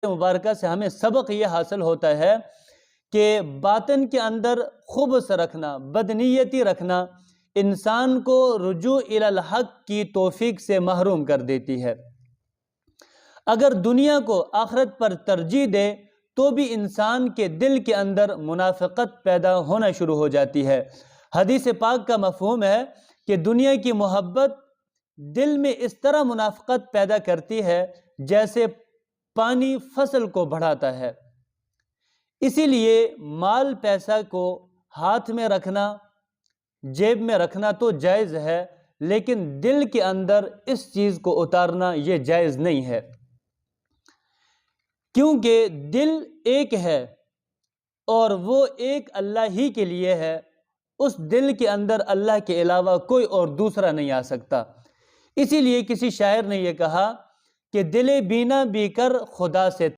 مبارکہ سے ہمیں سبق یہ حاصل ہوتا ہے کہ باطن کے اندر خبث رکھنا، بدنیتی رکھنا انسان کو رجوع الی الحق کی توفیق سے محروم کر دیتی ہے۔ اگر دنیا کو آخرت پر ترجیح دے تو بھی انسان کے دل کے اندر منافقت پیدا ہونا شروع ہو جاتی ہے۔ حدیث پاک کا مفہوم ہے کہ دنیا کی محبت دل میں اس طرح منافقت پیدا کرتی ہے جیسے پانی فصل کو بڑھاتا ہے۔ اسی لیے مال پیسہ کو ہاتھ میں رکھنا، جیب میں رکھنا تو جائز ہے، لیکن دل کے اندر اس چیز کو اتارنا یہ جائز نہیں ہے، کیونکہ دل ایک ہے اور وہ ایک اللہ ہی کے لیے ہے۔ اس دل کے اندر اللہ کے علاوہ کوئی اور دوسرا نہیں آ سکتا۔ اسی لیے کسی شاعر نے یہ کہا کہ دل بینا بھی کر خدا سے